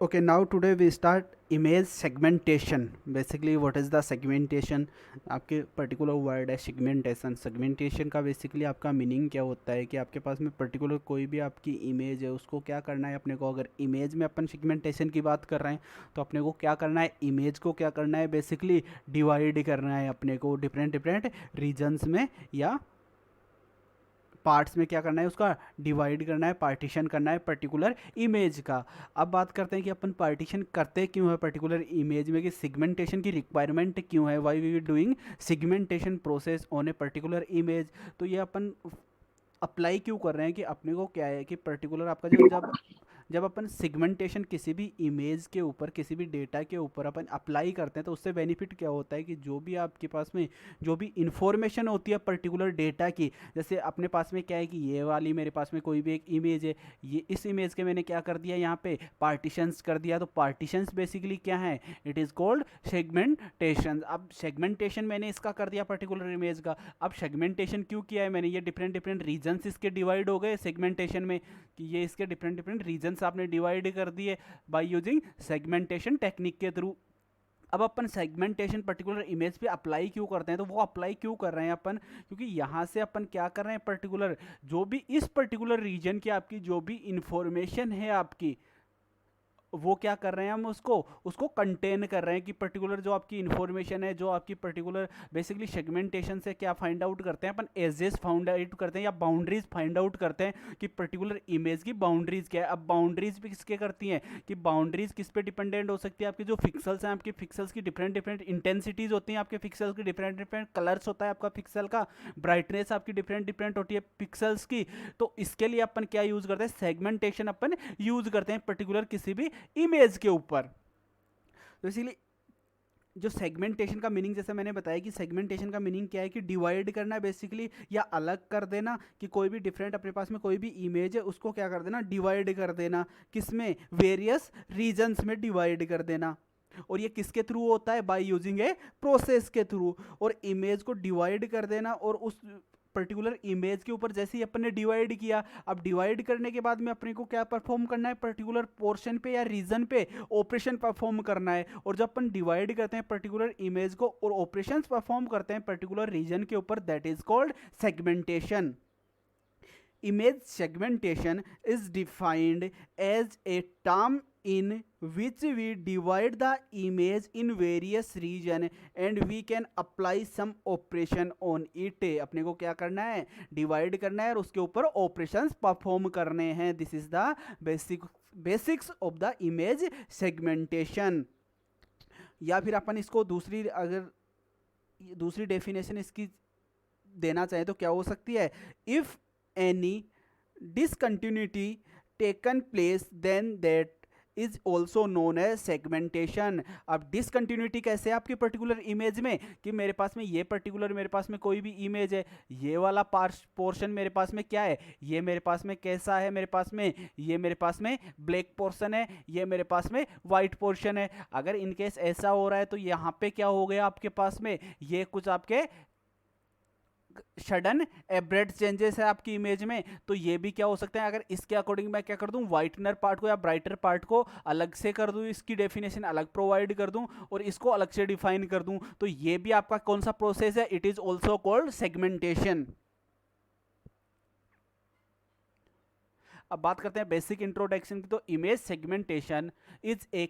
Okay, now today we start image segmentation. Basically what is the segmentation? आपके particular word है segmentation. Segmentation का basically आपका meaning क्या होता है कि आपके पास में पर्टिकुलर कोई भी आपकी इमेज है उसको क्या करना है अपने को. अगर इमेज में अपन सेगमेंटेशन की बात कर रहे हैं तो अपने को क्या करना है, इमेज को क्या करना है, बेसिकली डिवाइड करना है अपने को डिफरेंट डिफरेंट रीजन्स में या पार्ट्स में. क्या करना है, उसका डिवाइड करना है, पार्टीशन करना है पर्टिकुलर इमेज का. अब बात करते हैं कि अपन पार्टीशन करते क्यों है पर्टिकुलर इमेज में, कि सिगमेंटेशन की रिक्वायरमेंट क्यों है, why we doing segmentation process on a particular image. तो ये अपन अप्लाई क्यों कर रहे हैं कि अपने को क्या है कि पर्टिकुलर आपका जो जब जब अपन सिगमेंटेशन किसी भी इमेज के ऊपर, किसी भी डेटा के ऊपर अपन अप्लाई करते हैं तो उससे बेनिफिट क्या होता है कि जो भी आपके पास में जो भी इंफॉर्मेशन होती है पर्टिकुलर डेटा की, जैसे अपने पास में क्या है कि ये वाली मेरे पास में कोई भी एक इमेज है, ये इस इमेज के मैंने क्या कर दिया यहाँ पे पार्टीशंस कर दिया. तो पार्टीशंस बेसिकली क्या है, इट इज़ कॉल्ड सेगमेंटेशन. अब सेगमेंटेशन मैंने इसका कर दिया पर्टिकुलर इमेज का. अब सेगमेंटेशन क्यों किया है मैंने, ये डिफरेंट डिफरेंट रीजन्स इसके डिवाइड हो गए सेगमेंटेशन में, कि ये इसके डिफरेंट डिफरेंट रीजन्स आपने डिवाइड कर दिए बाय यूजिंग सेगमेंटेशन टेक्निक के थ्रू. अब अपन सेगमेंटेशन पर्टिकुलर इमेज पे अप्लाई क्यों करते हैं, तो वो अप्लाई क्यों कर रहे हैं अपन, क्योंकि यहाँ से अपन क्या कर रहे हैं पर्टिकुलर जो भी इस पर्टिकुलर रीजन की आपकी जो भी इंफॉर्मेशन है आपकी, वो क्या कर रहे हैं, हम उसको उसको कंटेन कर रहे हैं कि पर्टिकुलर जो आपकी इन्फॉर्मेशन है, जो आपकी पर्टिकुलर बेसिकली सेगमेंटेशन से क्या फाइंड आउट करते हैं अपन, एजेस फाइंड आउट करते हैं या बाउंड्रीज फाइंड आउट करते हैं कि पर्टिकुलर इमेज की बाउंड्रीज क्या है. अब बाउंड्रीज भी किसके करती हैं कि बाउंड्रीज किस पे डिपेंडेंट हो सकती है, आपकी जो पिक्सल्स हैं, आपके पिक्सल्स की डिफरेंट डिफरेंट इंटेंसिटीज होती हैं, आपके पिक्सल्स की डिफरेंट डिफरेंट कलर्स होता है आपका पिक्सल का, ब्राइटनेस आपकी डिफरेंट डिफरेंट होती है पिक्सल्स की. तो इसके लिए अपन क्या यूज करते हैं, सेगमेंटेशन अपन यूज करते हैं पर्टिकुलर किसी भी इमेज के ऊपर. तो इसीलिए जो सेगमेंटेशन का मीनिंग, जैसे मैंने बताया कि सेगमेंटेशन का मीनिंग क्या है कि डिवाइड करना बेसिकली, या अलग कर देना, कि कोई भी डिफरेंट अपने पास में कोई भी इमेज है उसको क्या कर देना, डिवाइड कर देना. किसमें, वेरियस रीजन्स में डिवाइड कर देना. और ये किसके थ्रू होता है, बाय यूजिंग ए प्रोसेस के थ्रू. और इमेज को डिवाइड कर देना, और उस पर्टिकुलर इमेज के ऊपर जैसे ही अपन ने डिवाइड किया, अब डिवाइड करने के बाद में अपने को क्या परफॉर्म करना है, पर्टिकुलर पोर्शन पे या रीजन पे ऑपरेशन परफॉर्म करना है. और जब अपन डिवाइड करते हैं पर्टिकुलर इमेज को और ऑपरेशंस परफॉर्म करते हैं पर्टिकुलर रीजन के ऊपर, that is called segmentation. Image segmentation is defined as a term in which we divide the image in various region and we can apply some operation on it. अपने को क्या करना है, divide करना है और उसके ऊपर ऑपरेशंस परफॉर्म करने हैं. This is the basics of the image segmentation. या फिर अपन इसको दूसरी, अगर दूसरी डेफिनेशन इसकी देना चाहें तो क्या हो सकती है, if any discontinuity taken place then that is also known as segmentation. अब डिसकंटिन्यूटी कैसे है आपकी पर्टिकुलर इमेज में, कि मेरे पास में ये पर्टिकुलर मेरे पास में कोई भी इमेज है, ये वाला पोर्शन मेरे पास में क्या है, ये मेरे पास में कैसा है, मेरे पास में ये मेरे पास में ब्लैक पोर्शन है, ये मेरे पास में वाइट पोर्शन है. अगर इनकेस ऐसा हो रहा है तो यहाँ पे क्या हो गया आपके पास में, ये कुछ आपके सडन एब्रेड चेंजेस है आपकी इमेज में. तो ये भी क्या हो सकता है, अगर इसके अकॉर्डिंग मैं क्या कर दूं, व्हाइटनर पार्ट को या ब्राइटर पार्ट को अलग से कर दूं, इसकी डेफिनेशन अलग प्रोवाइड कर दूं और इसको अलग से डिफाइन कर दूं, तो ये भी आपका कौन सा प्रोसेस है, it is also called segmentation. अब बात करते हैं बेसिक इंट्रोडक्शन की. तो image segmentation is a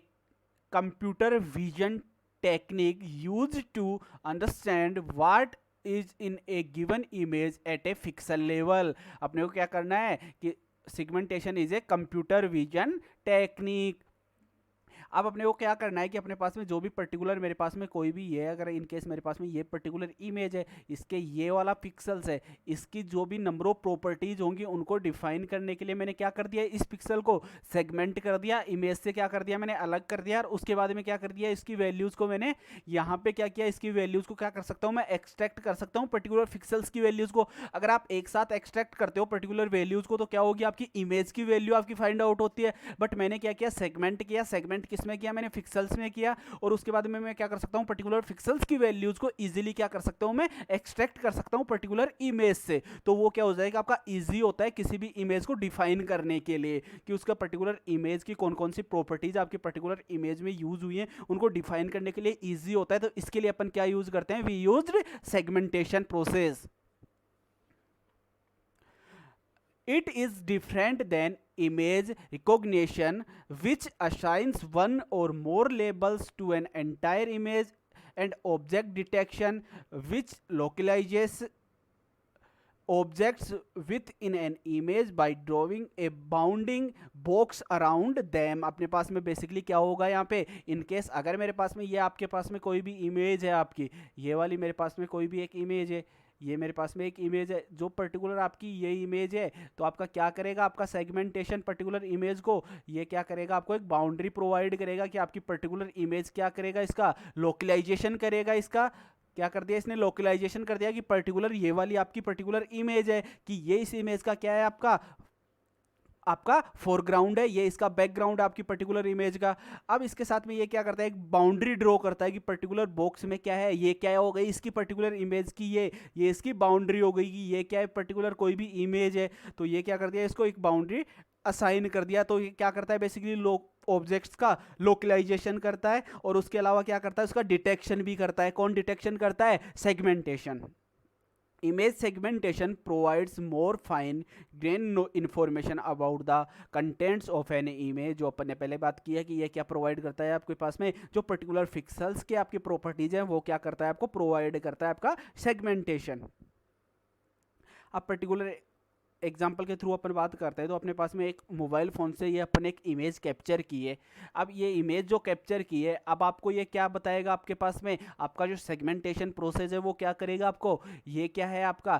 computer vision technique used to understand what is in a given image at a pixel level. अपने को क्या करना है कि segmentation is a computer vision technique. अब अपने को क्या करना है कि अपने पास में जो भी पर्टिकुलर मेरे पास में कोई भी है, अगर इन केस मेरे पास में ये पर्टिकुलर इमेज है, इसके ये वाला पिक्सल्स है, इसकी जो भी नंबर ऑफ प्रॉपर्टीज होंगी उनको डिफाइन करने के लिए मैंने क्या कर दिया, इस पिक्सल को सेगमेंट कर दिया, इमेज से क्या कर दिया मैंने अलग कर दिया. और उसके बाद में क्या कर दिया, इसकी वैल्यूज को मैंने यहाँ पे क्या किया, इसकी वैल्यूज को क्या कर सकता हूँ मैं, एक्सट्रैक्ट कर सकता हूँ पर्टिकुलर पिक्सल्स की वैल्यूज को. अगर आप एक साथ एक्सट्रैक्ट करते हो पर्टिकुलर वैल्यूज को तो क्या होगी, आपकी इमेज की वैल्यू आपकी फाइंड आउट होती है. बट मैंने क्या किया, सेगमेंट किया. सेगमेंट किस किस में किया, मैंने पिक्सल्स में किया, और उसके बाद में मैं क्या कर सकता हूँ, पर्टिकुलर पिक्सल्स की वैल्यूज को इजीली क्या कर सकता हूँ, मैं एक्सट्रैक्ट कर सकता हूँ पर्टिकुलर इमेज से। तो वो क्या हो जाएगा, आपका इजी होता है किसी भी इमेज को डिफाइन करने के लिए कि उसका पर्टिकुलर इमेज की कौन कौन सी प्रॉपर्टीज आपकी पर्टिकुलर इमेज में यूज हुई है, उनको डिफाइन करने के लिए इजी होता है। तो इसके लिए अपन क्या यूज करते हैं, we used segmentation process. It is different than image recognition, which assigns one or more labels to an entire image, and object detection, which localizes objects within an image by drawing a bounding box around them। अपने पास में basically क्या होगा यहाँ पे, in case अगर मेरे पास में ये आपके पास में कोई भी इमेज है, आपकी ये वाली मेरे पास में कोई भी एक इमेज है, ये मेरे पास में एक इमेज है, जो पर्टिकुलर आपकी ये इमेज है, तो आपका क्या करेगा, आपका सेगमेंटेशन पर्टिकुलर इमेज को ये क्या करेगा, आपको एक बाउंड्री प्रोवाइड करेगा कि आपकी पर्टिकुलर इमेज क्या करेगा, इसका लोकलाइजेशन करेगा। इसका क्या कर दिया इसने, लोकलाइजेशन कर दिया कि पर्टिकुलर ये वाली आपकी पर्टिकुलर इमेज है, कि ये इस इमेज का क्या है, आपका फोरग्राउंड है, ये इसका बैकग्राउंड है आपकी पर्टिकुलर इमेज का। अब इसके साथ में ये क्या करता है, एक बाउंड्री ड्रॉ करता है कि पर्टिकुलर बॉक्स में क्या है, ये क्या हो गई इसकी पर्टिकुलर इमेज की, ये इसकी बाउंड्री हो गई कि ये क्या है, पर्टिकुलर कोई भी इमेज है, तो ये क्या कर दिया, इसको एक बाउंड्री असाइन कर दिया। तो ये क्या करता है, बेसिकली ऑब्जेक्ट्स का लोकलाइजेशन करता है, और उसके अलावा क्या करता है, उसका डिटेक्शन भी करता है। कौन डिटेक्शन करता है, segmentation. Image segmentation provides more fine-grained information about the contents of an image। जो अपन ने पहले बात की है कि ये क्या प्रोवाइड करता है आपके पास में, जो पर्टिकुलर पिक्सल्स के आपकी प्रॉपर्टीज हैं वो क्या करता है, आपको प्रोवाइड करता है आपका सेगमेंटेशन। अब पर्टिकुलर एग्जाम्पल के थ्रू अपन बात करते हैं, तो अपने पास में एक मोबाइल फ़ोन से ये अपन एक इमेज कैप्चर की है। अब ये इमेज जो कैप्चर की है, अब आपको ये क्या बताएगा, आपके पास में आपका जो सेगमेंटेशन प्रोसेस है वो क्या करेगा, आपको ये क्या है आपका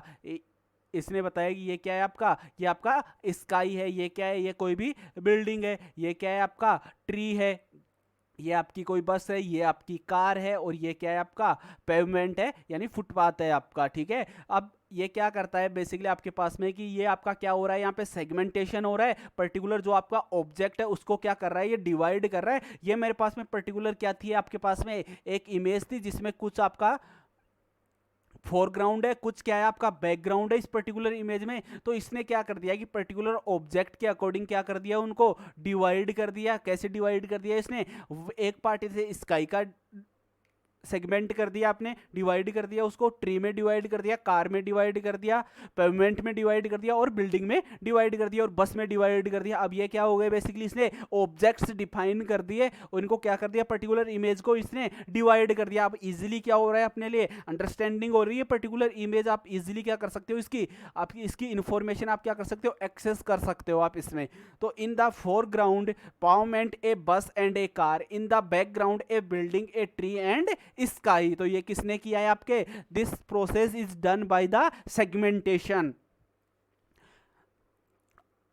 इसने बताया कि ये क्या है आपका, ये आपका स्काई है, ये क्या है, ये कोई भी बिल्डिंग है, ये क्या है आपका ट्री है, ये आपकी कोई बस है, ये आपकी कार है, और ये क्या है आपका पेवमेंट है यानी फुटपाथ है आपका। ठीक है, अब ये क्या करता है बेसिकली आपके पास में कि ये आपका क्या हो रहा है, यहाँ पे सेगमेंटेशन हो रहा है, पर्टिकुलर जो आपका ऑब्जेक्ट है उसको क्या कर रहा है, ये डिवाइड कर रहा है। ये मेरे पास में पर्टिकुलर क्या थी, आपके पास में एक इमेज थी जिसमें कुछ आपका फोरग्राउंड है, कुछ क्या है आपका बैकग्राउंड है इस पर्टिकुलर इमेज में। तो इसने क्या कर दिया कि पर्टिकुलर ऑब्जेक्ट के अकॉर्डिंग क्या कर दिया, उनको डिवाइड कर दिया। कैसे डिवाइड कर दिया इसने, एक पार्ट से स्काई का सेगमेंट कर दिया, आपने डिवाइड कर दिया उसको, ट्री में डिवाइड कर दिया, कार में डिवाइड कर दिया, पेवमेंट में डिवाइड कर दिया, और बिल्डिंग में डिवाइड कर दिया, और बस में डिवाइड कर दिया। अब ये क्या हो गए, बेसिकली इसने ऑब्जेक्ट्स डिफाइन कर दिए, उनको क्या कर दिया, पर्टिकुलर इमेज को इसने डिवाइड कर दिया। अब इजीली क्या हो रहा है, अपने लिए अंडरस्टैंडिंग हो रही है, पर्टिकुलर इमेज आप इजीली क्या कर सकते हो, इसकी इंफॉर्मेशन आप क्या कर सकते हो, एक्सेस कर सकते हो आप इसमें। तो इन द फोरग्राउंड पावमेंट ए बस and A car, in the background A building a tree and sky. तो ये किसने किया है आपके, this process is done by the segmentation.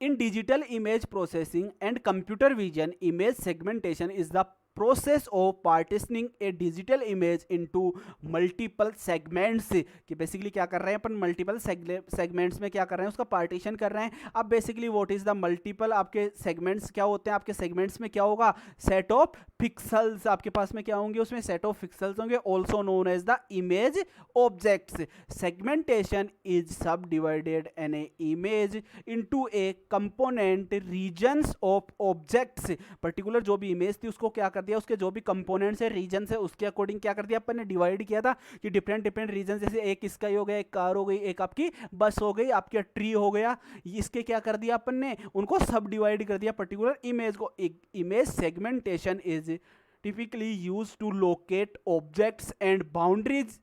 In digital image processing and computer vision, image segmentation is the process of partitioning A digital image into multiple segments. कि basically क्या कर रहे हैं अपन, मल्टीपल सेगमेंट्स में क्या कर रहे हैं, उसका पार्टीशन कर रहे हैं। अब basically what is the multiple, आपके सेगमेंट्स क्या होते हैं, आपके सेगमेंट्स में क्या होगा, सेट ऑफ पिक्सल्स आपके पास में क्या होंगे, उसमें सेट ऑफ पिक्सल्स होंगे, also known as the image objects. Segmentation is subdivided an a image into a component regions of objects. Particular जो भी इमेज थी उसको क्या कर दिया, उसके जो भी कंपोनेंट्स है, रीजन है, उसके अकॉर्डिंग क्या कर दिया अपन ने, डिवाइड किया था कि डिफरेंट डिफरेंट रीजन, जैसे एक स्काई हो गया, एक कार हो गई, एक आपकी बस हो गई, आपके ट्री हो गया, इसके क्या कर दिया अपन ने, उनको सब डिवाइड कर दिया पर्टिकुलर इमेज को। Image segmentation is typically used to locate objects and boundaries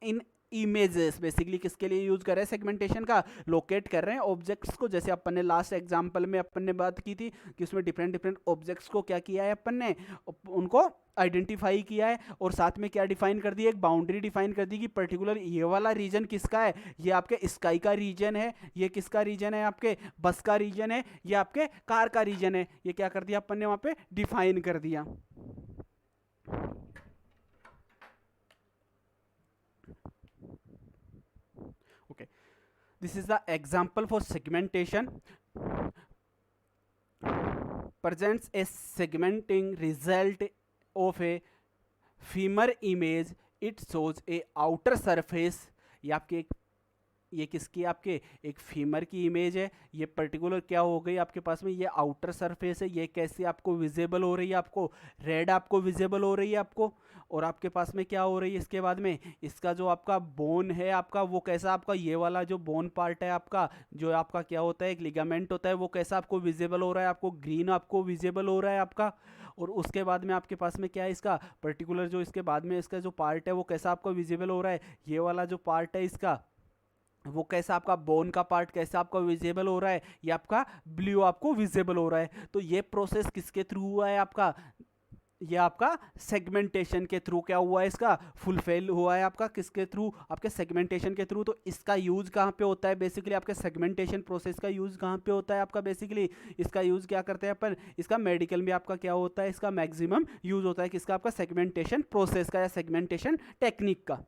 in images. Basically किसके लिए यूज कर रहे हैं सेगमेंटेशन का, लोकेट कर रहे हैं ऑब्जेक्ट्स को। जैसे अपन ने लास्ट एग्जांपल में अपन ने बात की थी कि उसमें डिफरेंट डिफरेंट ऑब्जेक्ट्स को क्या किया है अपन ने, उनको आइडेंटिफाई किया है, और साथ में क्या डिफाइन कर दी, एक बाउंड्री डिफाइन कर दी कि पर्टिकुलर ये वाला रीजन किसका है, ये आपके स्काई का रीजन है, ये किसका रीजन है, आपके बस का रीजन है, ये आपके कार का रीजन है। ये क्या कर दिया अपन ने वहां पे डिफाइन कर दिया। Okay, this is the example for segmentation. presents a segmenting result of a femur image. It shows a outer surface. ये किसकी आपके एक फीमर की इमेज है. ये पर्टिकुलर क्या हो गई आपके पास में, ये आउटर सरफेस है. ये कैसे आपको विजिबल हो रही है, आपको रेड आपको विजिबल हो रही है आपको. और आपके पास में क्या हो रही है इसके बाद में, इसका जो आपका बोन है आपका, वो कैसा आपका ये वाला जो बोन पार्ट है आपका, जो आपका क्या होता है एक लिगामेंट होता है, वो कैसा आपको विजिबल हो रहा है, आपको ग्रीन आपको विजिबल हो रहा है आपका. और उसके बाद में आपके पास में क्या है, इसका पर्टिकुलर जो इसके बाद में इसका जो पार्ट है वो कैसा आपको विजिबल हो रहा है. ये वाला जो पार्ट है इसका, वो कैसा आपका बोन का पार्ट कैसा आपका विजिबल हो रहा है, ये आपका ब्लू आपको विजिबल हो रहा है. तो ये प्रोसेस किसके थ्रू हुआ है आपका, ये आपका सेगमेंटेशन के थ्रू क्या हुआ है, इसका फुलफिल हुआ है आपका किसके थ्रू, आपके सेगमेंटेशन के थ्रू. तो इसका यूज कहाँ पे होता है बेसिकली, आपके सेगमेंटेशन प्रोसेस का यूज कहाँ पे होता है आपका बेसिकली. इसका यूज क्या करते हैं अपन, इसका मेडिकल में आपका क्या होता है, इसका मैक्सिमम यूज होता है किसका, आपका सेगमेंटेशन प्रोसेस का या सेगमेंटेशन टेक्निक का.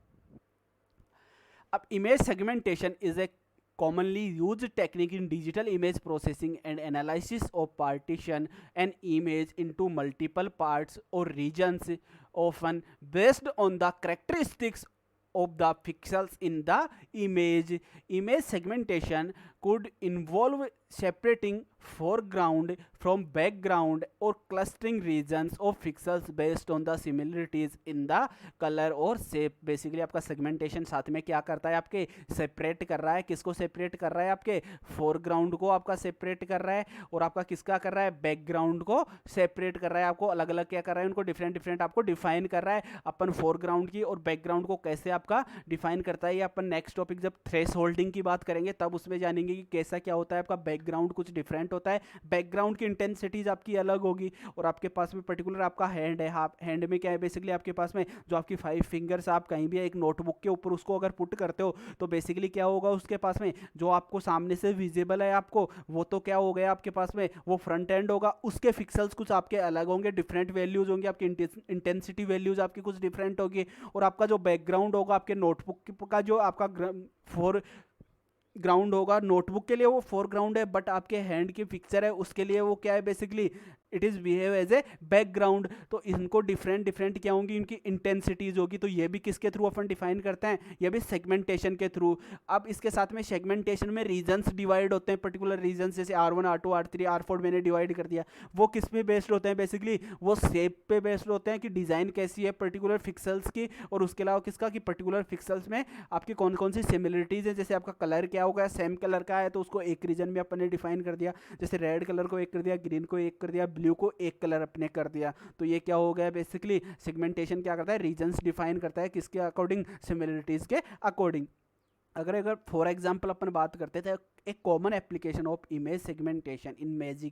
अब image segmentation is a commonly used technique in digital image processing and analysis of partition an image into multiple parts or regions, often based on the characteristics of the pixels in the image. Image segmentation could involve separating foreground from background or clustering regions of pixels based on the similarities in the color or shape. Basically आपका segmentation साथ में क्या करता है, आपके separate कर रहा है, किसको सेपरेट कर रहा है, आपके फोरग्राउंड को आपका सेपरेट कर रहा है, और आपका किसका कर रहा है, बैकग्राउंड को सेपरेट कर रहा है, आपको अलग अलग क्या कर रहा है, उनको डिफरेंट डिफरेंट आपको डिफाइन कर रहा है. अपन फोरग्राउंड की और बैकग्राउंड को कैसे आपका डिफाइन करता है, ये अपन नेक्स्ट टॉपिक जब थ्रेश होल्डिंग की बात करेंगे तब उसमें जानेंगे कि कैसा क्या होता है. आपका बैकग्राउंड कुछ डिफरेंट होता है, बैकग्राउंड की इंटेंसिटीज आपकी अलग होगी. और आपके पास में पर्टिकुलर आपका हैंड है, हाफ हैंड में क्या है बेसिकली आपके पास में जो आपकी 5 फिंगर्स आप कहीं भी एक नोटबुक के ऊपर उसको अगर पुट करते हो तो बेसिकली क्या होगा उसके पास में जो आपको सामने से विजिबल है आपको, वो तो क्या हो गया आपके पास में वो फ्रंट एंड होगा. उसके पिक्सेल्स कुछ आपके अलग होंगे, डिफरेंट वैल्यूज होंगे, आपकी इंटेंसिटी वैल्यूज आपकी कुछ डिफरेंट होगी. और आपका जो बैकग्राउंड होगा आपके नोटबुक का जो आपका फोर ग्राउंड होगा, नोटबुक के लिए वो फोरग्राउंड है, बट आपके हैंड की पिक्चर है उसके लिए वो क्या है basically it is behave as a background. तो इनको डिफरेंट डिफरेंट क्या होंगी, इनकी इंटेंसिटीज होगी. तो ये भी किसके थ्रू अपन डिफाइन करते हैं, ये भी सेगमेंटेशन के थ्रू. अब इसके साथ में सेगमेंटेशन में रीजन्स डिवाइड होते हैं, पर्टिकुलर रीजन्स जैसे R1 R2 R3 R4 मैंने डिवाइड कर दिया. वो किस पे बेस्ड होते हैं बेसिकली, वो शेप पे बेस्ड होते हैं कि डिज़ाइन कैसी है पर्टिकुलर पिक्सेल्स की, और उसके अलावा किसका कि पर्टिकुलर पिक्सेल्स में आपकी कौन कौन सी सिमिलरिटीज़ है. जैसे आपका कलर क्या होगा, सेम कलर का है तो उसको एक रीजन में अपन ने डिफाइन कर दिया, जैसे रेड कलर को एक कर दिया, ग्रीन को एक कर दिया, ब्लू को एक कलर अपने कर दिया. तो ये क्या हो गया बेसिकली, सेगमेंटेशन क्या करता है, रीजन्स डिफाइन करता है किसके अकॉर्डिंग, सिमिलरिटीज के अकॉर्डिंग. अगर फॉर एग्जांपल अपन बात करते थे, एक common application of image segmentation in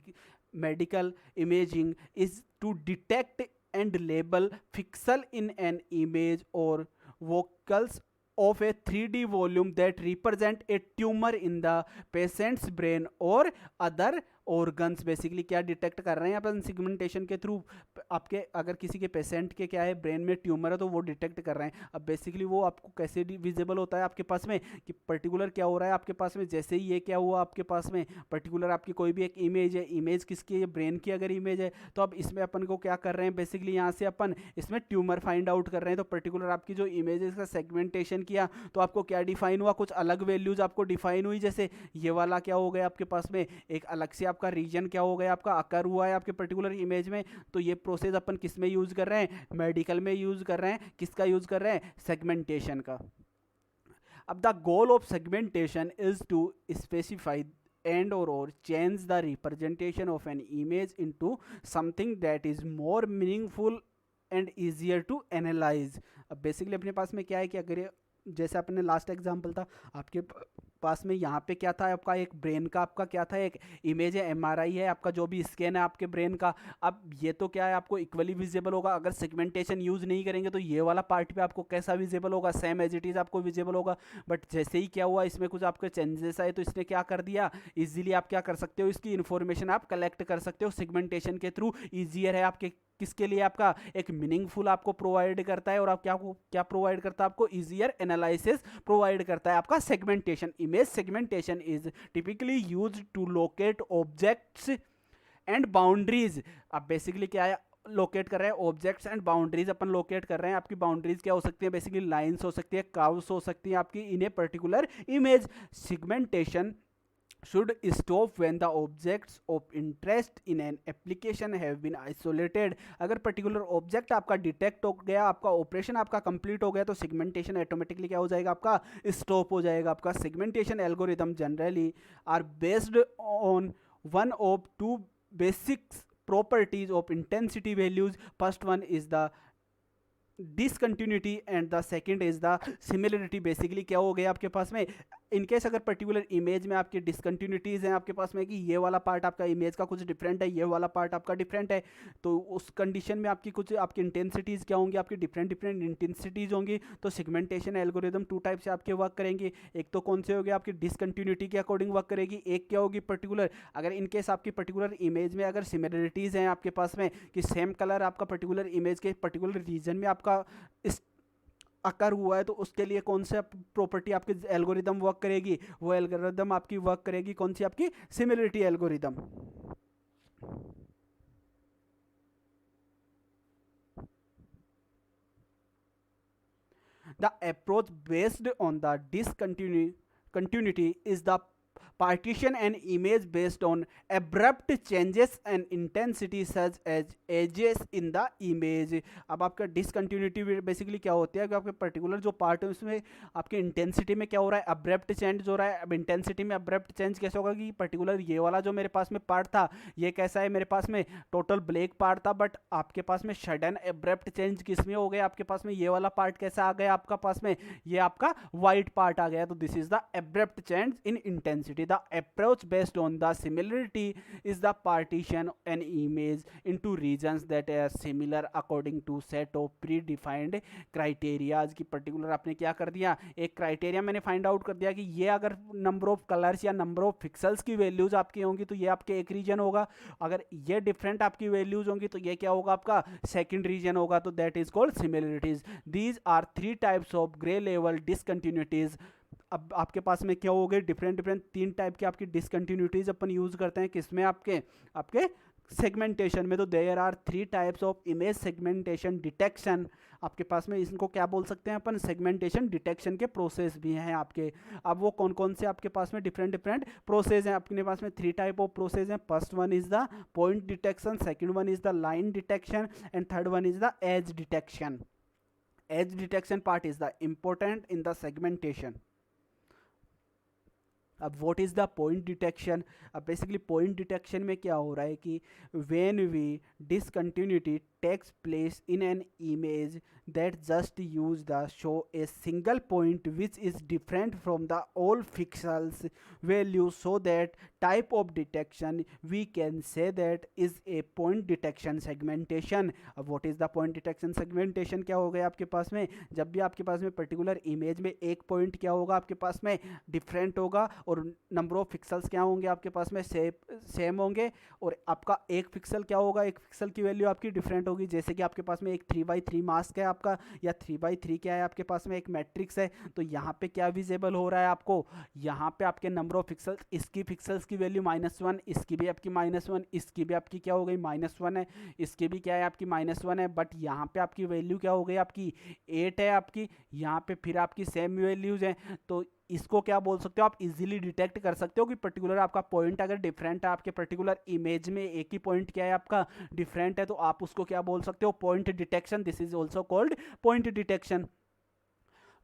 medical imaging is to detect and label pixel in an image और voxels of a 3D volume that represent a tumor in the patient's brain or other organs. Basically क्या detect कर रहे हैं अपन segmentation के through, आपके अगर किसी के पेशेंट के क्या है ब्रेन में ट्यूमर है तो वो डिटेक्ट कर रहे हैं. अब बेसिकली वो आपको कैसे विजिबल होता है आपके पास में कि पर्टिकुलर क्या हो रहा है आपके पास में, जैसे ही ये क्या हुआ आपके पास में पर्टिकुलर आपकी कोई भी एक इमेज है, इमेज किसकी है, ब्रेन की अगर इमेज है तो अब इसमें अपन को क्या कर रहे हैं बेसिकली, यहाँ से अपन इसमें ट्यूमर फाइंड आउट कर रहे हैं. तो पर्टिकुलर आपकी जो इमेज है इसका सेगमेंटेशन किया तो आपको क्या डिफाइन हुआ, कुछ अलग वैल्यूज आपको डिफाइन हुई. जैसे ये वाला क्या हो गया आपके पास में एक अलग से आपका रीजन क्या हो गया आपका अकर हुआ है आपके पर्टिकुलर इमेज में. तो ये प्रोसेस अपन किस में यूज कर रहे हैं, मेडिकल में यूज कर रहे हैं. किसका यूज कर रहे हैं, सेगमेंटेशन का. अब the goal of segmentation is to specify and or change the representation of an image into something that is more meaningful and easier to analyze. अब बेसिकली अपने पास में क्या है कि अगर जैसे अपने लास्ट एग्जांपल था आपके पास में यहाँ पे क्या था आपका एक ब्रेन का आपका क्या था एक इमेज है, MRI है आपका जो भी स्कैन है आपके ब्रेन का. अब ये तो क्या है आपको इक्वली विजिबल होगा. अगर सेगमेंटेशन यूज़ नहीं करेंगे तो ये वाला पार्ट पे आपको कैसा विजिबल होगा, सेम एज इट इज़ आपको विजिबल होगा. बट जैसे ही क्या हुआ इसमें कुछ आपके चेंजेस आए तो इसने क्या कर दिया, इजीली आप क्या कर सकते हो, इसकी इन्फॉर्मेशन आप कलेक्ट कर सकते हो सेगमेंटेशन के थ्रू. ईजियर है आपके किसके लिए, आपका एक मीनिंगफुल आपको प्रोवाइड करता है. और आप क्या प्रोवाइड करता है आपको, इजियर एनालिसिस प्रोवाइड करता है आपका segmentation. Image segmentation is typically used to locate objects and boundaries, अब बेसिकली क्या है, लोकेट कर रहे हैं ऑब्जेक्ट्स एंड बाउंड्रीज अपन लोकेट कर रहे हैं। आपकी बाउंड्रीज क्या हो सकती है, बेसिकली लाइंस हो सकती है, कर्व्स हो सकती है आपकी in a particular image. Segmentation should stop when the objects of interest in an application have been isolated। अगर पर्टिकुलर ऑब्जेक्ट आपका डिटेक्ट हो गया, आपका ऑपरेशन आपका कंप्लीट हो गया, तो सेगमेंटेशन ऑटोमेटिकली क्या हो जाएगा, आपका स्टॉप हो जाएगा। आपका segmentation algorithm generally are based on one of two basics properties of intensity values। first one is the discontinuity and the second is the similarity। Basically क्या हो गया आपके पास में, इनकेस अगर पर्टिकुलर इमेज में आपकी डिसकंटिन्यूटीज हैं आपके पास में कि ये वाला पार्ट आपका इमेज का कुछ डिफरेंट है, ये वाला पार्ट आपका डिफरेंट है, तो उस कंडीशन में आपकी कुछ आपकी इंटेंसिटीज़ क्या होंगी, आपकी डिफरेंट डिफरेंट इंटेंसिटीज़ होंगी। तो सेगमेंटेशन एल्गोरिदम टू टाइप से आपके वर्क करेंगे। एक तो कौन से हो गए, आपकी डिसकंटिन्यूटी के अकॉर्डिंग वर्क करेगी, एक क्या होगी पर्टिकुलर, अगर इनकेस आपकी पर्टिकुलर इमेज में अगर सिमिलरिटीज़ हैं आपके पास में कि सेम कलर आपका पर्टिकुलर इमेज के पर्टिकुलर रीजन में आपका इस अकर हुआ है, तो उसके लिए कौन सा प्रॉपर्टी आपके एल्गोरिदम वर्क करेगी, वो एल्गोरिदम आपकी वर्क करेगी कौन सी, आपकी similarity algorithm. The approach based on the discontinuity is the partition an image based on abrupt changes and intensity such as edges in the image। अब आपका डिसकंटिन्यूटी बेसिकली क्या होती है कि आपके पर्टिकुलर जो पार्ट है उसमें आपके इंटेंसिटी में क्या हो रहा है, अब्रप्ट चेंज हो रहा है। अब इंटेंसिटी में अब्रप्ट चेंज कैसे होगा कि पर्टिकुलर ये वाला जो मेरे पास में पार्ट था, ये कैसा है, मेरे पास में टोटल ब्लैक पार्ट था, बट आपके पास में सडन अब्रप्ट चेंज किस में हो गया, आपके पास में ये वाला पार्ट कैसा आ गया आपका पास में, ये आपका वाइट पार्ट आ गया। तो this is the abrupt change in intensity. The approach based on the similarity is the partition an image into regions that are similar according to set of predefined criteria। की particular आपने क्या कर दिया, एक criteria मैंने find out कर दिया कि ये अगर नंबर ऑफ कलर्स या नंबर ऑफ पिक्सल्स की वैल्यूज आपकी होंगी तो ये आपके एक रीजन होगा, अगर ये डिफरेंट आपकी वैल्यूज होंगी तो ये क्या होगा, आपका सेकंड रीजन होगा। तो that is called similarities. These are three types of grey level discontinuities. अब आपके पास में क्या हो गए, डिफरेंट डिफरेंट तीन टाइप की आपकी डिसकंटिन्यूटीज अपन यूज करते हैं किसमें, आपके आपके सेगमेंटेशन में। तो there are three types of image segmentation detection. आपके पास में इनको क्या बोल सकते हैं अपन, सेगमेंटेशन डिटेक्शन के प्रोसेस भी हैं आपके। अब वो कौन कौन से आपके पास में डिफरेंट डिफरेंट प्रोसेस हैं, अपने पास में थ्री टाइप ऑफ प्रोसेस हैं। First one is the point detection, second one is the line detection and third one is the edge detection. Edge detection part is the important in the segmentation. अब what is the point detection, अब basically point detection में क्या हो रहा है कि when we discontinuity takes place in an image that just use the show a single point which is different from the all pixels value, so that type of detection we can say that is a point detection segmentation। अब what is the point detection segmentation क्या हो गया आपके पास में, जब भी आपके पास में पर्टिकुलर इमेज में एक पॉइंट क्या होगा आपके पास में डिफरेंट होगा और नंबर ऑफ पिक्सल्स क्या होंगे आपके पास में सेम होंगे, और आपका एक पिक्सल क्या होगा, एक पिक्सल की वैल्यू आपकी डिफरेंट होगी। जैसे कि आपके पास में एक 3x3 मास्क है आपका, या 3x3 क्या है आपके पास में एक मैट्रिक्स है, तो यहाँ पे क्या विजिबल हो रहा है आपको, यहाँ पे आपके नंबर ऑफ पिक्सल्स, इसकी पिक्सल्स की वैल्यू -1, इसकी भी आपकी -1, इसकी भी आपकी क्या हो गई -1 है, इसकी भी क्या है आपकी -1 है, बट यहाँ पे आपकी वैल्यू क्या हो गई आपकी 8 है आपकी, यहाँ पे फिर आपकी सेम वैल्यूज हैं। तो इसको क्या बोल सकते हो आप, इजीली डिटेक्ट कर सकते हो कि पर्टिकुलर आपका पॉइंट अगर डिफरेंट है, आपके पर्टिकुलर इमेज में एक ही पॉइंट क्या है आपका डिफरेंट है, तो आप उसको क्या बोल सकते हो, point detection. This is also called point detection.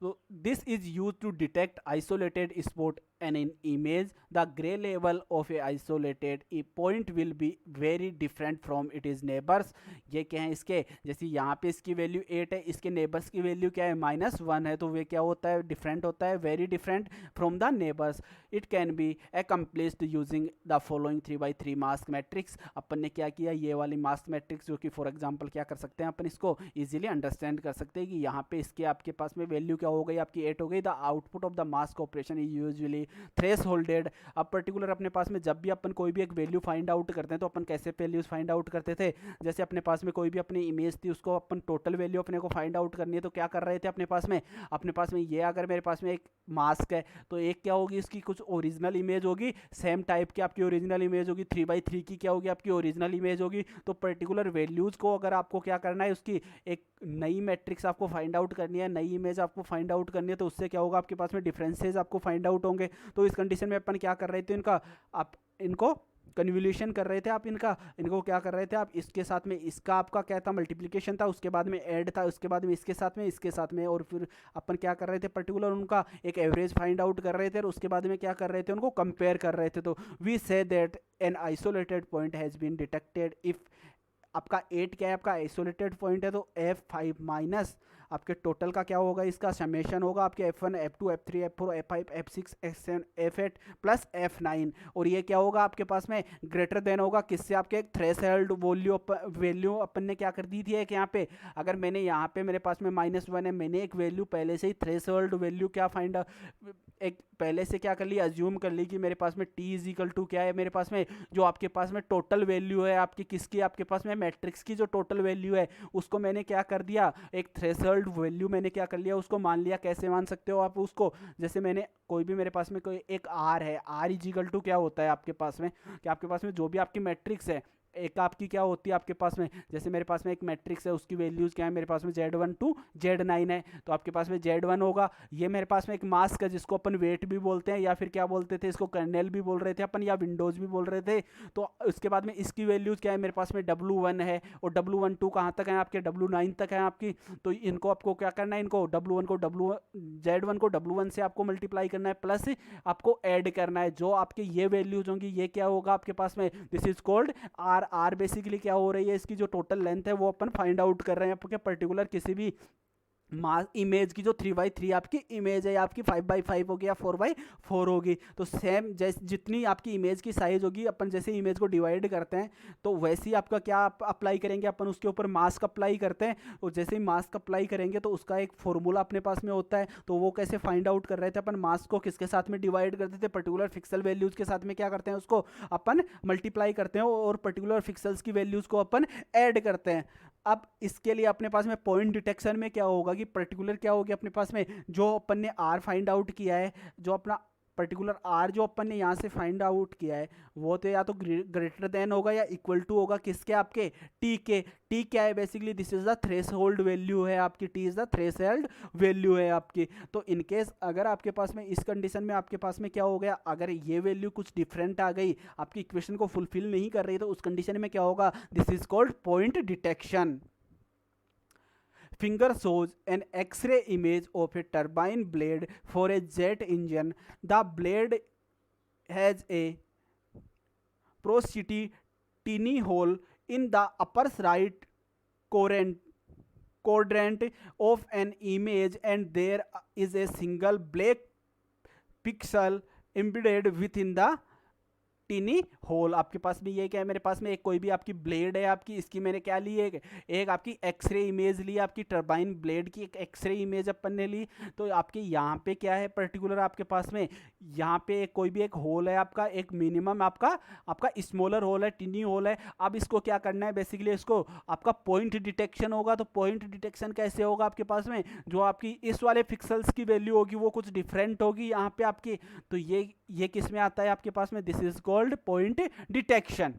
So this is used to detect isolated spot and in image the gray level of a isolated a point will be very different from its neighbors। ये क्या है इसके, जैसे यहाँ पे इसकी value 8 है, इसके नेबर्स की वैल्यू क्या है -1 है, तो वे क्या होता है, डिफरेंट होता है, very different from the neighbours. It can be accomplished using the following 3x3 mask matrix. अपन ने क्या किया, ये वाली मास्क मैट्रिक्स जो कि फॉर एग्जाम्पल क्या कर सकते हैं अपन, इसको ईजिली अंडरस्टैंड कर सकते हैं कि यहाँ पे इसके आपके पास में वैल्यू क्या हो गई आपकी 8 हो गई। The output of the mask operation is usually thresholded. अब पर्टिकुलर अपने पास में जब भी अपन कोई भी एक वैल्यू फाइंड आउट करते हैं तो अपन कैसे वैल्यूज फाइंड आउट करते थे, जैसे अपने पास में कोई भी अपनी इमेज थी उसको अपन टोटल वैल्यू अपने को फाइंड आउट करनी है तो क्या कर रहे थे अपने पास में ये अगर मेरे पास में एक मास्क है तो एक क्या होगी इसकी कुछ ओरिजिनल इमेज होगी, सेम टाइप की आपकी ओरिजिनल इमेज होगी, 3x3 की क्या होगी आपकी ओरिजिनल इमेज होगी। तो पर्टिकुलर वैल्यूज़ को अगर आपको क्या करना है उसकी एक नई मैट्रिक्स आपको फाइंड आउट करनी है, नई इमेज आपको फाइंड आउट करनी है, तो उससे क्या होगा आपके पास में डिफरेंसेस आपको फाइंड आउट होंगे। तो इस कंडीशन में अपन क्या कर रहे थे इनका आप इनको कन्वोल्यूशन कर रहे थे, आप इनको क्या कर रहे थे आप इसके साथ में इसका आपका क्या था मल्टीप्लिकेशन था, उसके बाद में ऐड था, उसके बाद में इसके साथ में और फिर अपन क्या कर रहे थे पर्टिकुलर उनका एक एवरेज फाइंड आउट कर रहे थे और उसके बाद में क्या कर रहे थे उनको कंपेयर कर रहे थे। तो we say that an isolated point has been detected if आपका 8 क्या है आपका आइसोलेटेड पॉइंट है तो F5 माइनस आपके टोटल का क्या होगा इसका समेशन होगा आपके F1 F2 F3 F4 F5 F6 F7 F8 plus F9 और ये क्या होगा आपके पास में ग्रेटर देन होगा किससे आपके एक थ्रेशोल्ड वैल्यू अपन ने क्या कर दी थी एक यहाँ पे अगर मैंने यहाँ पे मेरे पास में -1 है, मैंने एक वैल्यू पहले से ही थ्रेशोल्ड वैल्यू क्या फाइंड एक पहले से क्या कर ली अज्यूम कर ली कि मेरे पास में t इज इक्वल टू क्या है मेरे पास में जो आपके पास में टोटल वैल्यू है आपकी किसकी आपके पास में मैट्रिक्स की जो टोटल वैल्यू है उसको मैंने क्या कर दिया एक थ्रेशोल्ड वैल्यू मैंने क्या कर लिया उसको मान लिया। कैसे मान सकते हो आप उसको, जैसे मैंने कोई भी मेरे पास में कोई एक r है, r इज इक्वल टू क्या होता है आपके पास में कि आपके पास में जो भी आपकी मैट्रिक्स है एक आपकी क्या होती है आपके पास में जैसे मेरे पास में एक मैट्रिक्स है उसकी वैल्यूज़ क्या है मेरे पास में Z1 टू Z9 है तो आपके पास में Z1 होगा। ये मेरे पास में एक मास्क है जिसको अपन वेट भी बोलते हैं या फिर क्या बोलते थे इसको कर्नेल भी बोल रहे थे अपन या विंडोज़ भी बोल रहे थे। तो उसके बाद में इसकी वैल्यूज़ क्या है मेरे पास में W1 है और W12 कहाँ तक है आपके W9 तक है आपकी। तो इनको आपको क्या करना है इनको Z1 को W1 से आपको मल्टीप्लाई करना है प्लस आपको ऐड करना है जो आपके ये वैल्यूज़ होंगी ये क्या होगा आपके पास में this is called are basically क्या हो रही है इसकी जो टोटल लेंथ है वो अपन फाइंड आउट कर रहे हैं आपके पर्टिकुलर किसी भी इमेज की जो 3x3 आपकी इमेज है आपकी 5x5 होगी या 4x4 होगी। तो सेम जैसे जितनी आपकी इमेज की साइज होगी अपन जैसे इमेज को डिवाइड करते हैं तो वैसे ही आपका क्या अप्लाई करेंगे अपन उसके ऊपर मास्क अप्लाई करते हैं और जैसे ही मास्क अप्लाई करेंगे तो उसका एक फॉर्मूला अपने पास में होता है। तो वो कैसे फाइंड आउट कर रहे थे अपन मास्क को किसके साथ में डिवाइड करते थे पर्टिकुलर फिक्सल वैल्यूज़ के साथ में क्या करते हैं उसको अपन मल्टीप्लाई करते हैं और पर्टिकुलर फिक्सल्स की वैल्यूज़ को अपन ऐड करते हैं। अब इसके लिए अपने पास में पॉइंट डिटेक्शन में क्या होगा कि पर्टिकुलर क्या होगी अपने पास में जो अपन ने आर फाइंड आउट किया है जो अपना पर्टिकुलर आर जो अपन ने यहाँ से फाइंड आउट किया है वो तो या तो ग्रेटर देन होगा या इक्वल टू होगा किसके आपके टी के। टी क्या है basically this is the threshold value है आपकी, T is the threshold value है आपकी। तो इनकेस अगर आपके पास में इस कंडीशन में आपके पास में क्या हो गया अगर ये वैल्यू कुछ डिफरेंट आ गई आपकी इक्वेशन को फुलफिल नहीं कर रही तो उस कंडीशन में क्या होगा this is called point detection. Finger shows an X-ray image of a turbine blade for a jet engine. The blade has a porosity tiny hole in the upper right quadrant of an image and there is a single black pixel embedded within the tiny होल। आपके पास में ये क्या है मेरे पास में एक कोई भी आपकी ब्लेड है आपकी इसकी मैंने क्या ली है एक आपकी एक्सरे इमेज ली आपकी टरबाइन ब्लेड की एक एक्सरे इमेज अपन ने ली। तो आपके यहाँ पे क्या है पर्टिकुलर आपके पास में यहाँ पे कोई भी एक होल है आपका एक मिनिमम आपका स्मॉलर होल है टीनी होल है। अब इसको क्या करना है बेसिकली इसको आपका पॉइंट डिटेक्शन होगा। तो पॉइंट डिटेक्शन कैसे होगा आपके पास में जो आपकी इस वाले पिक्सल्स की वैल्यू होगी वो कुछ डिफरेंट होगी यहाँ पे आपकी। तो ये किस में आता है आपके पास में this is called point detection.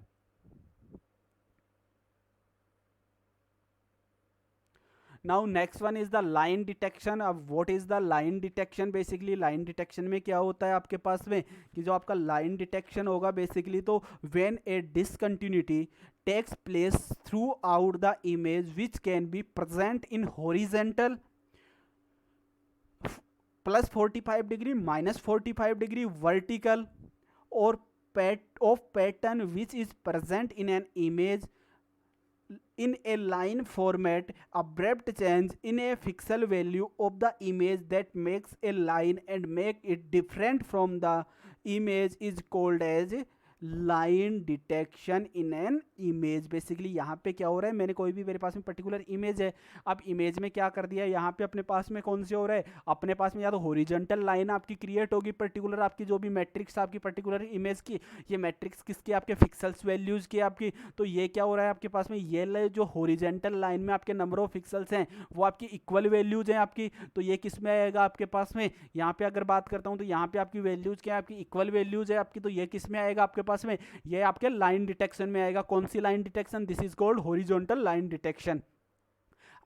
Now next one is the line detection. अब what is the line detection basically line detection में क्या होता है आपके पास में कि जो आपका लाइन डिटेक्शन होगा बेसिकली तो when a discontinuity takes place throughout the image which can be present in horizontal +45 degree -45 degree vertical और of pattern which is present in an image in a line format, abrupt change in a pixel value of the image that makes a line and make it different from the image is called as line detection in an image. Basically यहाँ पे क्या हो रहा है, मैंने कोई भी, मेरे पास में पर्टिकुलर इमेज है, अब इमेज में क्या कर दिया, यहाँ पे अपने पास में कौन से हो रहा है, अपने पास में या तो हॉरिजॉन्टल लाइन आपकी क्रिएट होगी पर्टिकुलर आपकी जो भी मैट्रिक्स आपकी पर्टिकुलर इमेज की, ये मैट्रिक्स किसकी, आपके पिक्सेल्स वैल्यूज की आपकी, तो ये क्या हो रहा है आपके पास में, ये जो हॉरिजॉन्टल लाइन में आपके नंबर ऑफ पिक्सेल्स हैं वो आपकी इक्वल वैल्यूज हैं आपकी, तो ये किस में आएगा आपके पास में, यहाँ पे अगर बात करता हूँ तो यहाँ पे आपकी वैल्यूज क्या है, आपकी इक्वल वैल्यूज है आपकी, तो ये किस में आएगा आपके पास में, ये आपके लाइन डिटेक्शन में आएगा। कौन सी line detection, this is called horizontal line detection.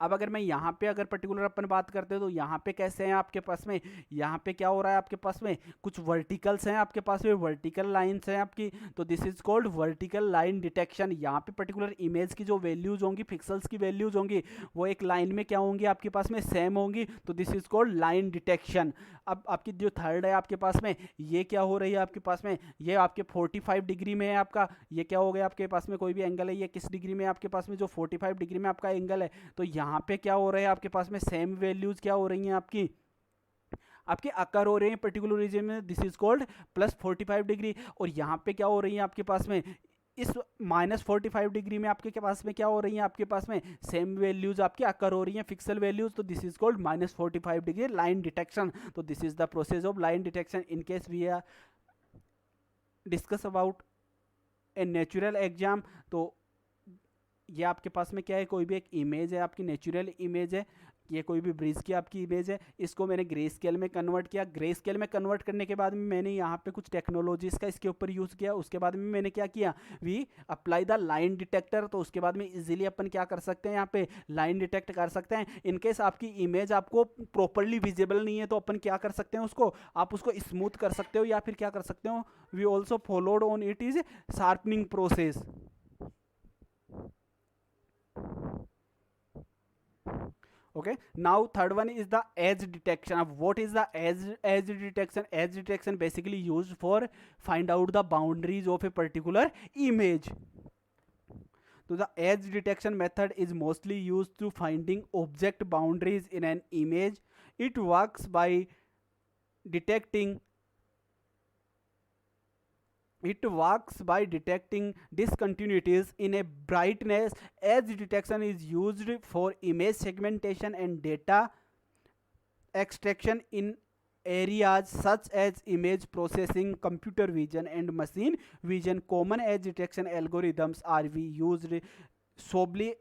अब अगर मैं यहाँ पे अगर पर्टिकुलर अपन बात करते हैं तो यहाँ पे कैसे हैं आपके पास में, यहाँ पे क्या हो रहा है आपके पास में, कुछ वर्टिकल्स हैं आपके पास में, वर्टिकल लाइंस हैं आपकी, तो this is called vertical line detection. यहाँ पे पर्टिकुलर इमेज की जो वैल्यूज होंगी, पिक्सेल्स की वैल्यूज होंगी, वो एक लाइन में क्या होंगी आपके पास में, सेम होंगी, तो this is called line detection. अब आपकी जो थर्ड है आपके पास में, ये क्या हो रही है आपके पास में, ये आपके 45 डिग्री में है आपका, ये क्या हो गया आपके पास में, कोई भी एंगल है, ये किस डिग्री में आपके पास में, जो 45 डिग्री में आपका एंगल है, तो यहाँ पे क्या हो रहा है आपके पास में, सेम वैल्यूज क्या हो रही हैं आपकी अकर हो रहे हैं पर्टिकुलर रीजन में, this is called plus 45 degree, और यहाँ पे क्या हो रही है आपके पास में, इस -45 डिग्री में आपके के पास में क्या हो रही है आपके पास में, सेम वैल्यूज आपकी अकर हो रही हैं, फिक्सल वैल्यूज, तो this is called -45 degree line detection. तो this is the process of line detection. In case we are discuss about a natural exam, तो ये आपके पास में क्या है, कोई भी एक इमेज है आपकी, नेचुरल इमेज है, ये कोई भी ब्रिज की आपकी इमेज है, इसको मैंने ग्रे स्केल में कन्वर्ट किया, ग्रे स्केल में कन्वर्ट करने के बाद में मैंने यहाँ पे कुछ टेक्नोलॉजीज का इसके ऊपर यूज़ किया, उसके बाद में मैंने क्या किया, we apply the line detector, तो उसके बाद में इजीली अपन क्या कर सकते हैं, यहाँ पे लाइन डिटेक्ट कर सकते हैं। इनकेस आपकी इमेज आपको प्रॉपरली विजिबल नहीं है तो अपन क्या कर सकते हैं, उसको आप उसको स्मूथ कर सकते हो, या फिर क्या कर सकते हो, we also followed on it is sharpening process. Okay, now third one is the edge detection. Of what is the edge detection? Edge detection basically used for find out the boundaries of a particular image. So the edge detection method is mostly used to finding object boundaries in an image. It works by detecting discontinuities in a brightness. Edge detection is used for image segmentation and data extraction in areas such as image processing, computer vision and machine vision. Common edge detection algorithms are used Sobley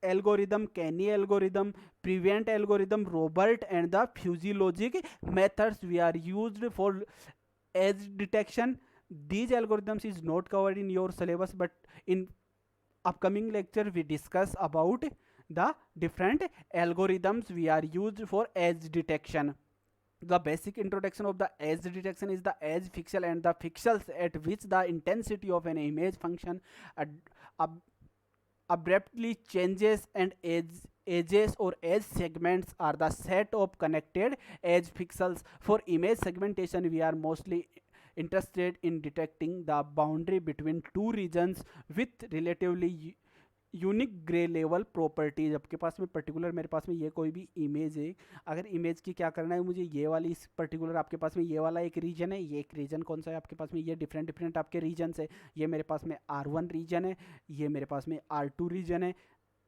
algorithm, Kenny algorithm, Prevent algorithm, Robert and the physiologic methods we are used for edge detection. These algorithms is not covered in your syllabus, but in upcoming lecture we discuss about the different algorithms we are used for edge detection. The basic introduction of the edge detection is the edge pixel and the pixels at which the intensity of an image function abruptly changes, and edges or edge segments are the set of connected edge pixels. For image segmentation we are mostly interested in detecting the boundary between two regions with relatively unique grey level properties. आपके पास में particular मेरे पास में ये कोई भी image है, अगर इमेज की क्या करना है मुझे, ये वाली इस पर्टिकुलर आपके पास में ये वाला एक रीजन है, ये एक रीजन कौन सा है आपके पास में, ये डिफरेंट आपके रीजन है, ये मेरे पास में R1 रीजन है, ये मेरे पास में R2 रीजन है,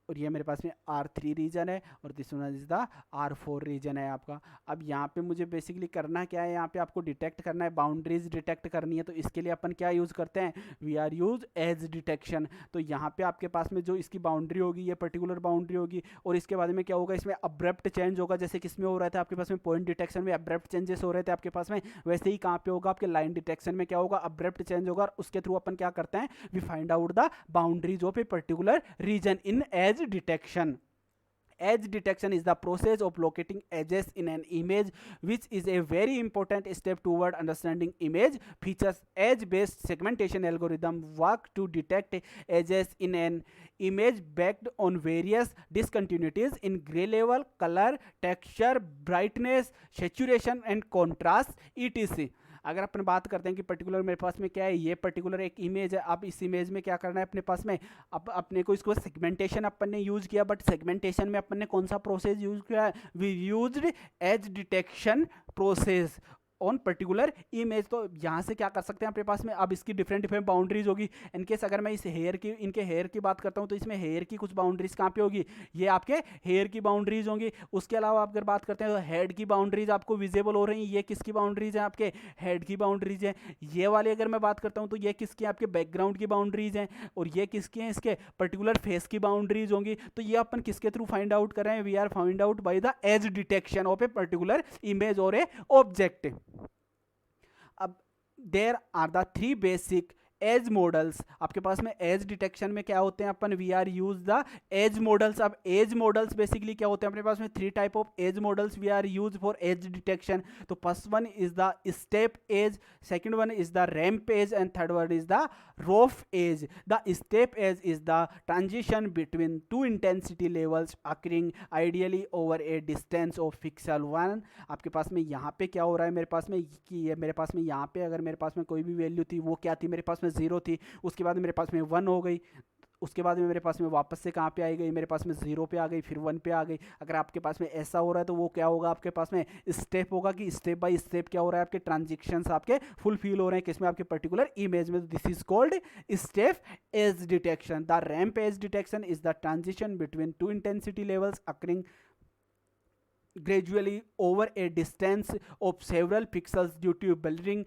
और ये मेरे पास में R3 रीजन है, और this one is the R4 region है आपका। अब यहाँ पे मुझे बेसिकली करना क्या है, यहाँ पे आपको डिटेक्ट करना है, बाउंड्रीज डिटेक्ट करनी है, तो इसके लिए अपन क्या यूज़ करते हैं, we are use edge detection. तो यहाँ पे आपके पास में जो इसकी बाउंड्री होगी, ये पर्टिकुलर बाउंड्री होगी, और इसके बाद में क्या होगा, इसमें अब्रप्ट चेंज होगा, जैसे किसमें हो रहा था आपके पास में, पॉइंट डिटेक्शन में अब्रप्ट चेंजेस हो रहे थे आपके पास में, वैसे ही कहाँ पे होगा आपके लाइन डिटेक्शन में क्या होगा, अब्रप्ट चेंज होगा, और उसके थ्रू अपन क्या करते हैं, we find out the boundaries of a particular region in edge detection. Edge detection is the process of locating edges in an image, which is a very important step toward understanding image features. Edge-based segmentation algorithm work to detect edges in an image based on various discontinuities in gray level, color, texture, brightness, saturation and contrast etc. अगर अपन बात करते हैं कि particular मेरे पास में क्या है, ये पर्टिकुलर एक इमेज है, अब इस इमेज में क्या करना है अपने पास में, अब अपने को इसको सेगमेंटेशन अपन ने यूज़ किया, बट सेगमेंटेशन में अपन ने कौन सा प्रोसेस यूज़ किया है, we used edge detection process. On particular image. तो यहाँ से क्या कर सकते हैं अपने पास में, अब इसकी डिफरेंट डिफरेंट बाउंड्रीज होगी। इनकेस अगर मैं इस हेयर की, इनके हेयर की बात करता हूँ, तो इसमें हेयर की कुछ बाउंड्रीज कहाँ पे होगी, ये आपके हेयर की बाउंड्रीज होंगी। उसके अलावा अगर बात करते हैं तो हेड की बाउंड्रीज आपको विजिबल हो रही हैं, ये किसकी बाउंड्रीज हैं, आपके हेड की बाउंड्रीज हैं। ये वाली अगर मैं बात करता हूँ तो ये किसकी, आपके बैकग्राउंड की बाउंड्रीज हैं, और ये किसकी हैं, इसके पर्टिकुलर फेस की बाउंड्रीज होंगी। तो ये अपन किसके थ्रू फाइंड आउट कर रहे हैं, we are find out by the edge detection of a particular image और ए ऑब्जेक्ट। अब there are the three basic edge models. आपके पास में एज डिटेक्शन में क्या होते हैं, अपन we are use the edge models. अब एज मॉडल्स बेसिकली क्या होते हैं, अपने पास में three type of edge models we are use for edge detection. तो first one is the step as, second one is the ramp edge, and third one is the roof edge. The step edge is the transition between two intensity levels occurring ideally over a distance of pixel 1। आपके पास में यहाँ पे क्या हो रहा है, मेरे पास में कि ये मेरे पास में यहाँ पे अगर मेरे पास में कोई भी वैल्यू थी, वो क्या थी, मेरे पास में 0 थी, उसके बाद मेरे पास में 1 हो गई, उसके बाद में मेरे पास में वापस से कहाँ पे आई गई, मेरे पास में 0 पे आ गई, फिर 1 पे आ गई। अगर आपके पास में ऐसा हो रहा है तो वो क्या होगा, आपके पास में स्टेप होगा कि स्टेप बाय स्टेप क्या हो रहा है, आपके ट्रांजिशंस आपके फुलफिल हो रहे हैं किसमें, आपके पर्टिकुलर इमेज में। This is called step as detection. The ramp as detection is the transition between two intensity levels occurring gradually over a distance of several pixels due to blurring.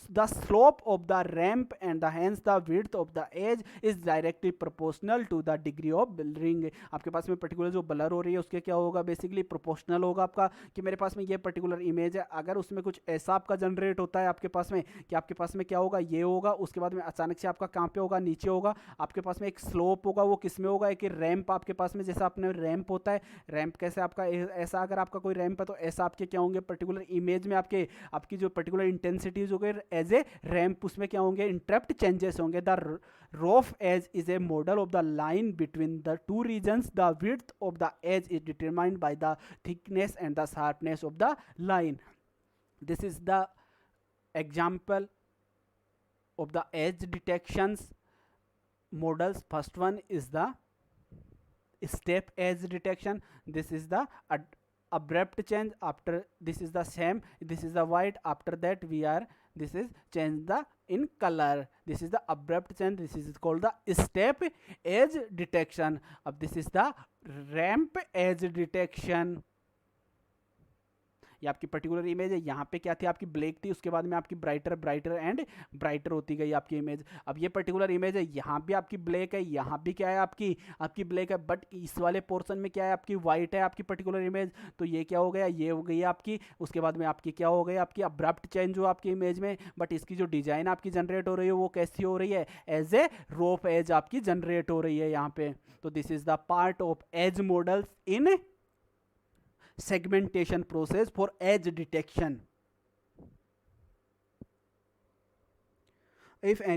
The slope of the ramp and hence the width of the edge is directly proportional to the degree of blurring. आपके पास में particular जो blur हो रही है उसके क्या होगा, बेसिकली प्रोपोर्शनल होगा आपका, कि मेरे पास में ये पर्टिकुलर इमेज है, अगर उसमें कुछ ऐसा आपका जनरेट होता है आपके पास में, कि आपके पास में क्या होगा, ये होगा, उसके बाद में अचानक से आपका कहाँ पे होगा, नीचे होगा, आपके पास में एक स्लोप होगा, वो किस में होगा, एक रैंप आपके पास में, जैसा अपने रैंप होता है, रैंप कैसे आपका ऐसा, अगर आपका कोई रैंप है तो ऐसा आपके क्या होंगे, पर्टिकुलर इमेज में आपके आपकी जो पर्टिकुलर इंटेंसिटीज हो गए एज ए रैंप, उसमें क्या होंगे, इंटरप्ट चेंजेस होंगे। The roof edge is a model of the line between the two regions. The width of the edge is determined by the thickness and the sharpness of the line. This is the example of the edge detections models. First one is the step edge detection. This is the abrupt change, after this is the same, this is the white, after that we are, this is change the in color, this is the abrupt change, this is called the step edge detection. अब this is the ramp edge detection. ये आपकी particular image है, यहाँ पे क्या थी, आपकी black थी, उसके बाद में आपकी ब्राइटर ब्राइटर एंड ब्राइटर होती गई आपकी इमेज। अब ये पर्टिकुलर इमेज है, यहाँ भी आपकी ब्लैक है, यहाँ भी क्या है, आपकी आपकी ब्लैक है, बट इस वाले पोर्शन में क्या है, आपकी वाइट है आपकी पर्टिकुलर इमेज। तो ये क्या हो गया, ये हो गई आपकी, उसके बाद में आपकी क्या हो गई, आपकी अब्रप्ट चेंज हो आपकी इमेज में, बट इसकी जो डिजाइन आपकी जनरेट हो रही है वो कैसी हो रही है, एज ए रोफ एज आपकी जनरेट हो रही है यहाँ पे। तो this is the part of edge models in segmentation process for edge detection. If any